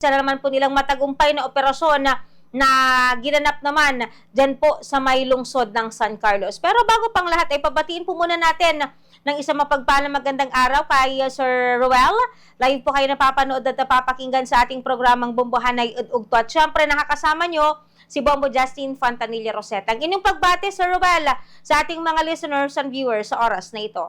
Isa na naman po nilang matagumpay na operasyon na ginanap naman dyan po sa may lungsod ng San Carlos. Pero bago pang lahat ay pabatiin po muna natin ng isang mapagpalang magandang araw kay Sir Ruel. Live po kayo napapanood at napapakinggan sa ating programang Bombohanay Ugto. At syempre nakakasama nyo si Bombo Justin Fontanilla Roseta. Ang inyong pagbate, Sir Ruel, sa ating mga listeners and viewers sa oras na ito.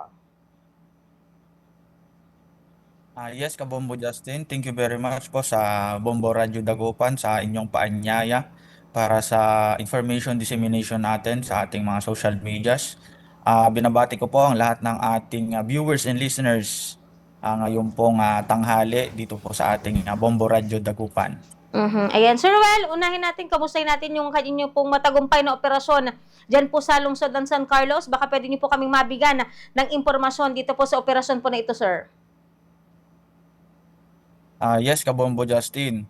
Yes, Kabombo Justin, thank you very much po sa Bombo Radio Dagupan sa inyong paanyaya para sa information dissemination natin sa ating mga social medias. Binabati ko po ang lahat ng ating viewers and listeners ngayon pong tanghali dito po sa ating Bombo Radio Dagupan. Ayan, Sir Ruel, unahin natin, kamustahin natin yung kanyo pong matagumpay na operasyon dyan po sa lungsod ng San Carlos. Baka pwede niyo po kaming mabigyan ng impormasyon dito po sa operasyon po na ito, sir. Yes, Kabombo Justin.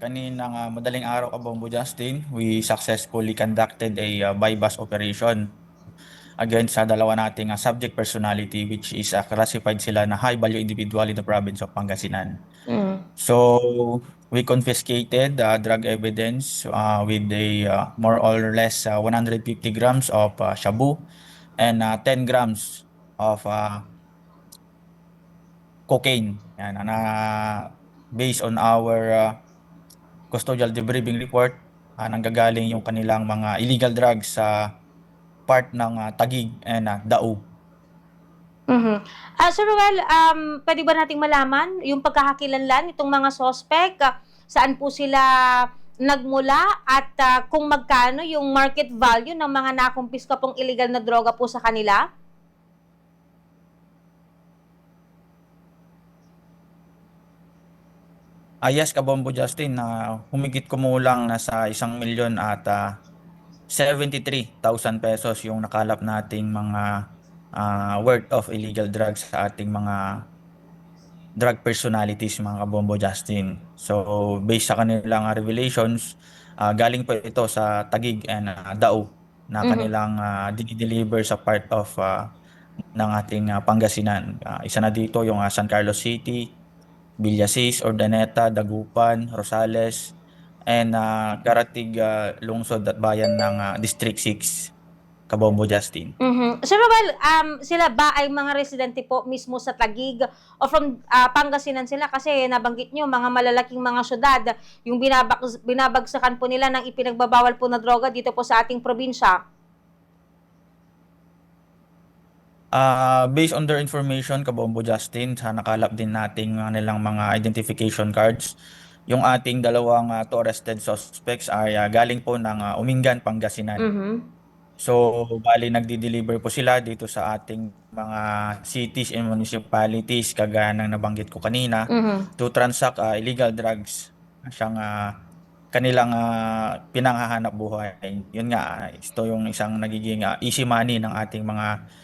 Kaninang madaling araw, Kabombo Justin, we successfully conducted a buy-bust operation against sa dalawa nating subject personality, which is classified sila na high-value individual in the province of Pangasinan. So, we confiscated drug evidence with a more or less 150 grams of shabu and 10 grams of cocaine. Yan, based on our custodial debriefing report, nanggagaling yung kanilang mga illegal drugs sa part ng Taguig and Dao. Sir Ruel, pwede ba nating malaman yung pagkakakilanlan itong mga suspect? Saan po sila nagmula at kung magkano yung market value ng mga nakumpiska pong illegal na droga po sa kanila? Yes, Kabombo Justin, humigit kumulang nasa 1,000,000 at 73,000 pesos yung nakalap nating mga worth of illegal drugs sa ating mga drug personalities, mga Kabombo Justin. So, based sa kanilang revelations, galing po ito sa Taguig and Dao na kanilang dinideliver sa part of ng ating Pangasinan. Isa na dito yung San Carlos City, Villasis, Urdaneta, Dagupan, Rosales, and Karatig lungsod at bayan ng District 6, Kabombo Justin. Sir Ruel, sila ba ay mga residente po mismo sa Taguig o from Pangasinan sila? Kasi nabanggit nyo, mga malalaking mga syudad, yung binabagsakan po nila ng ipinagbabawal po na droga dito po sa ating probinsya. Based on their information, Kabombo Justin, sa nakalap din nating nilang mga identification cards, yung ating dalawang two arrested suspects ay galing po ng Umingan, Pangasinan. So, bali nagdi-deliver po sila dito sa ating mga cities and municipalities, kagaya ng nabanggit ko kanina, to transact illegal drugs. Siyang kanilang pinanghahanap buhay. Yun nga, ito yung isang nagiging easy money ng ating mga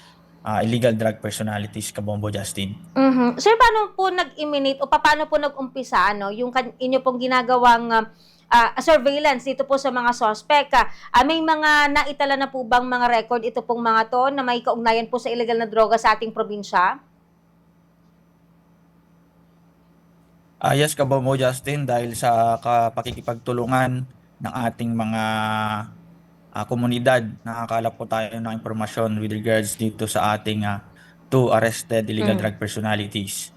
illegal drug personalities, Kabombo Justin. Sir, paano po nag-emanate o paano po nag-umpisa yung inyo pong ginagawang surveillance dito po sa mga suspect? May mga naitala na po bang mga record ito pong mga to na may kaugnayan po sa illegal na droga sa ating probinsya? Yes, Kabombo Justin, dahil sa pakikipagtulungan ng ating mga komunidad, nakakalap po tayo ng impormasyon with regards dito sa ating two arrested illegal drug personalities.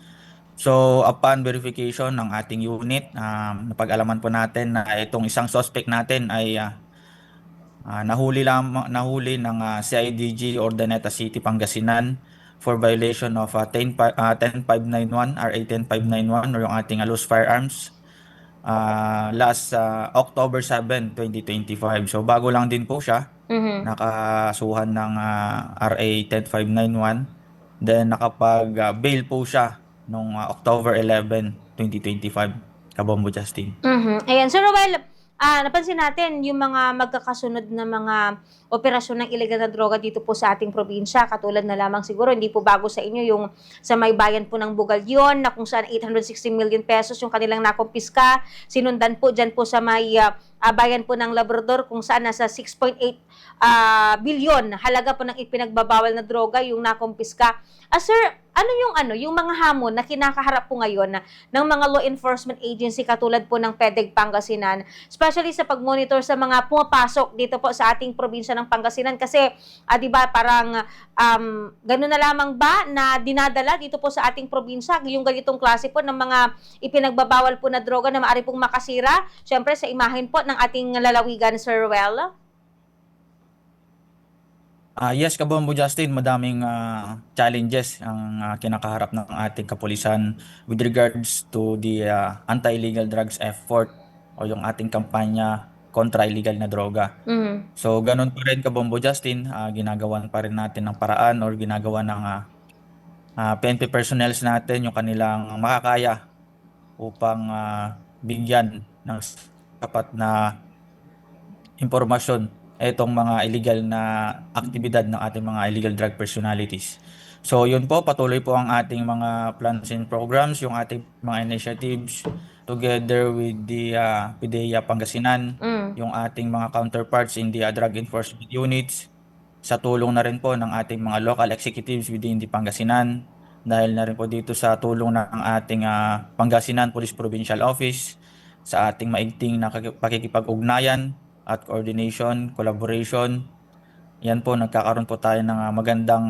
So, upon verification ng ating unit, napag-alaman po natin na itong isang suspect natin ay nahuli ng CIDG Urdaneta City, Pangasinan for violation of 10591 RA 10591 or yung ating loose firearms last October 7, 2025. So bago lang din po siya nakasuhan ng RA 10591, then nakapag-bail po siya noong October 11, 2025, Kabombo Justin. Ayan, Sir Ruel, napansin natin yung mga magkakasunod na mga operasyon ng illegal na droga dito po sa ating probinsya. Katulad na lamang siguro, hindi po bago sa inyo yung sa may bayan po ng Bugalyon na kung saan 860 million pesos yung kanilang nakumpiska. Sinundan po dyan po sa may bayan po ng Labrador kung saan nasa 6.8 bilyon halaga po ng ipinagbabawal na droga yung nakumpiska. Sir, yung mga hamon na kinakaharap po ngayon ng mga law enforcement agency katulad po ng PEDEG Pangasinan, especially sa pag-monitor sa mga pumapasok dito po sa ating probinsya ng Pangasinan kasi 'di ba parang gano'n na lamang ba na dinadala dito po sa ating probinsya yung ganitong klase po ng mga ipinagbabawal po na droga na maaari pong makasira syempre sa imahen po ng ating lalawigan, Sir Ruel? Yes, Kabombo Justin, madaming challenges ang kinakaharap ng ating kapulisan with regards to the anti-illegal drugs effort o yung ating kampanya kontra illegal na droga. Mhm. So, ganun pa rin, Kabombo Justin, ginagawan pa rin natin ng paraan or ginagawa ng PNP personnels natin yung kanilang makakaya upang bigyan ng sapat na impormasyon itong mga illegal na aktibidad ng ating mga illegal drug personalities. So yun po, patuloy po ang ating mga plans and programs, yung ating mga initiatives together with the PDEA Pangasinan, Mm. yung ating mga counterparts in the drug enforcement units, sa tulong na rin po ng ating mga local executives within the Pangasinan, dahil na rin po dito sa tulong ng ating Pangasinan Police Provincial Office, sa ating maigting na pakikipag-ugnayan at coordination, collaboration. Yan po, nagkakaroon po tayo ng magandang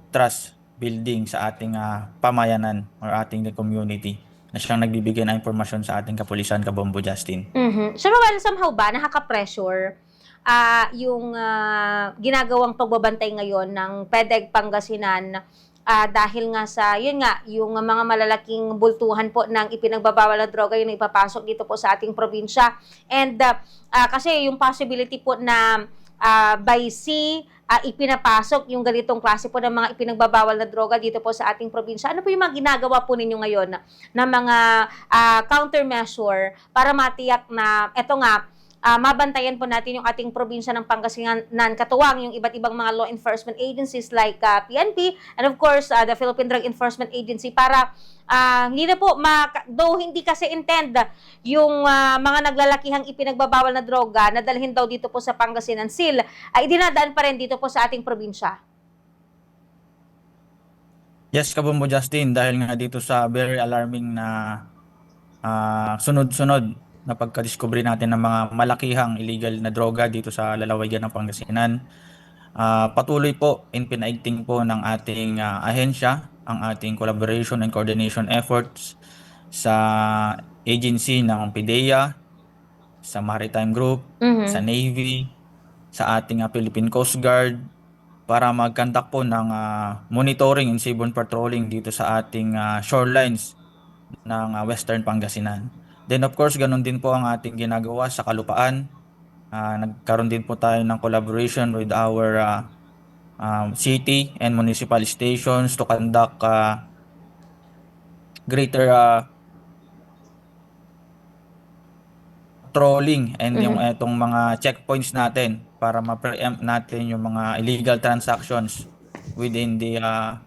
trust building sa ating pamayanan or ating community na siyang nagbibigay ng impormasyon sa ating kapulisan, Kabombo Justin. Mhm. So, well, somehow ba nakaka-pressure yung ginagawang pagbabantay ngayon ng PEDEG Pangasinan dahil nga sa, yun nga, yung mga malalaking bultuhan po ng ipinagbabawal na droga yung ipapasok dito po sa ating probinsya. And kasi yung possibility po na by sea, ipinapasok yung ganitong klase po ng mga ipinagbabawal na droga dito po sa ating probinsya. Ano po yung mga ginagawa po ninyo ngayon na mga countermeasure para matiyak na eto nga, mabantayan po natin yung ating probinsya ng Pangasinan, katuwang yung iba't ibang mga law enforcement agencies like PNP and of course the Philippine Drug Enforcement Agency para hindi na po, though hindi kasi intend yung mga naglalakihang ipinagbabawal na droga na dalhin daw dito po sa Pangasinan, still ay dinadaan pa rin dito po sa ating probinsya. Yes, Kabombo Justin, dahil nga dito sa very alarming na sunod-sunod na pagka-discovery natin ng mga malakihang illegal na droga dito sa lalawigan ng Pangasinan, patuloy po in pinaigting po ng ating ahensya ang ating collaboration and coordination efforts sa agency ng PDEA, sa Maritime Group, sa Navy, sa ating Philippine Coast Guard, para mag-conduct po ng monitoring and seaborne patrolling dito sa ating shorelines ng Western Pangasinan. Then of course, ganun din po ang ating ginagawa sa kalupaan. Nagkaroon din po tayo ng collaboration with our city and municipal stations to conduct greater patrolling and yung etong mga checkpoints natin para ma-preempt natin yung mga illegal transactions within the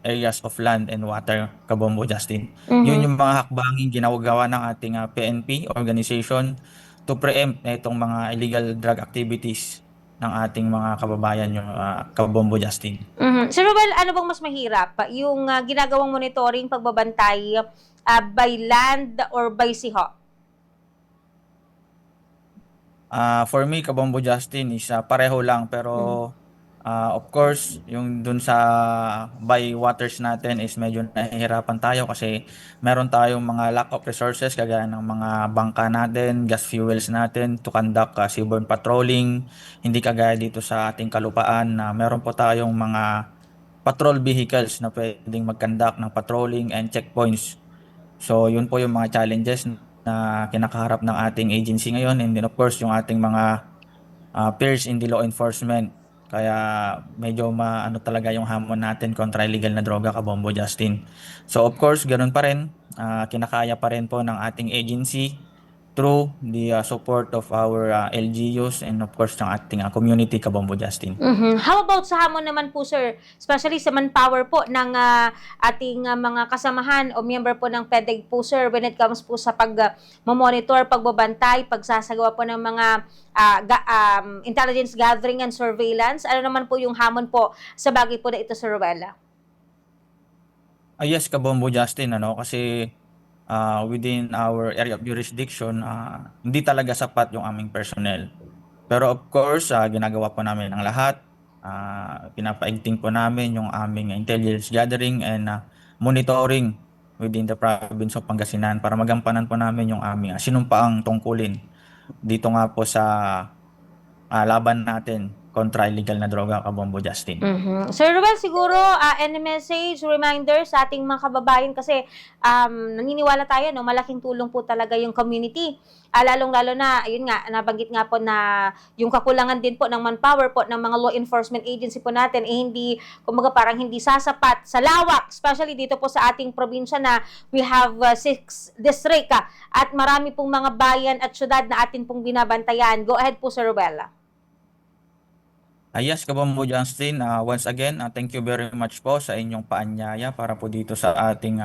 areas of land and water, Kabombo Justin. Yun yung mga hakbanging ginagawa ng ating PNP organization to preempt itong mga illegal drug activities ng ating mga kababayan, yung Kabombo Justin. Sir Ruel, ano bang mas mahirap? Yung ginagawang monitoring, pagbabantay by land or by sea ho? For me, Kabombo Justin, is pareho lang, pero of course, yung dun sa by waters natin is medyo nahihirapan tayo kasi meron tayong mga lack of resources kagaya ng mga bangka natin, gas fuels natin to conduct seaborne patrolling. Hindi kagaya dito sa ating kalupaan na meron po tayong mga patrol vehicles na pwedeng mag-conduct ng patrolling and checkpoints. So yun po yung mga challenges na kinakaharap ng ating agency ngayon, and then of course yung ating mga peers in the law enforcement. Kaya medyo ano talaga yung hamon natin kontra illegal na droga, Kabombo Justin. So of course, ganun pa rin. Kinakaya pa rin po ng ating agency through the support of our LGUs and of course ng ating community, Kabombo Justin. How about sa hamon naman po, sir? Especially sa manpower po ng ating mga kasamahan o member po ng PEDEG po, sir, when it comes po sa pag-monitor, pagbabantay, pagsasagawa po ng mga intelligence gathering and surveillance. Ano naman po yung hamon po sa bagay po na ito, Sir Ruel? Yes, Kabombo Justin, kasi within our area of jurisdiction, hindi talaga sapat yung aming personnel. Pero of course, ginagawa po namin ang lahat. Pinapaigting po namin yung aming intelligence gathering and monitoring within the province of Pangasinan para magampanan po namin yung aming sinumpaang tungkulin dito nga po sa laban natin kontra illegal na droga, Kabombo Justin. Sir Ruel, siguro any message, reminder sa ating mga kababayan kasi naniniwala tayo, no, malaking tulong po talaga yung community. Lalong-lalo na, ayun nga, nabanggit nga po na yung kakulangan din po ng manpower po ng mga law enforcement agency po natin, hindi, kumbaga parang hindi sasapat sa lawak, especially dito po sa ating probinsya na we have 6 district at marami pong mga bayan at syudad na atin pong binabantayan. Go ahead po, Sir Ruel. Yes, Kabombo Justin, once again, thank you very much po sa inyong paanyaya para po dito sa ating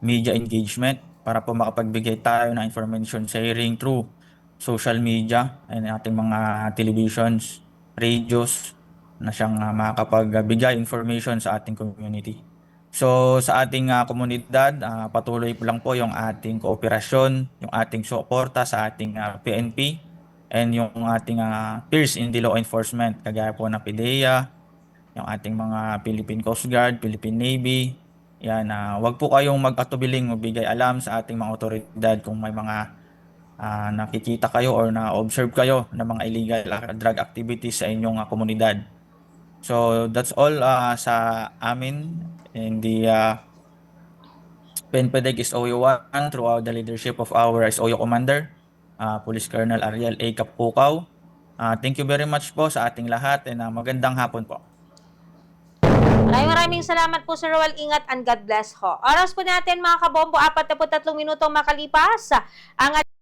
media engagement para po makapagbigay tayo ng information sharing through social media and ating mga televisions, radios na siyang makakapagbigay information sa ating community. So sa ating komunidad, patuloy po lang po yung ating kooperasyon, yung ating suporta sa ating PNP and yung ating peers in the law enforcement, kagaya po ng PIDEA, yung ating mga Philippine Coast Guard, Philippine Navy. Yan, wag po kayong mag-atubiling magbigay alam sa ating mga otoridad kung may mga nakikita kayo or na-observe kayo ng mga illegal drug activities sa inyong komunidad. So that's all sa amin in the PNPDEG SOU 1 throughout the leadership of our SOU Commander, Police Colonel Ariel A. Kapukaw. Thank you very much po sa ating lahat and magandang hapon po. Maraming salamat po, Sir Roel. Ingat and God bless ho. Oras po natin mga kabombo, 43 minuto makalipas. Ang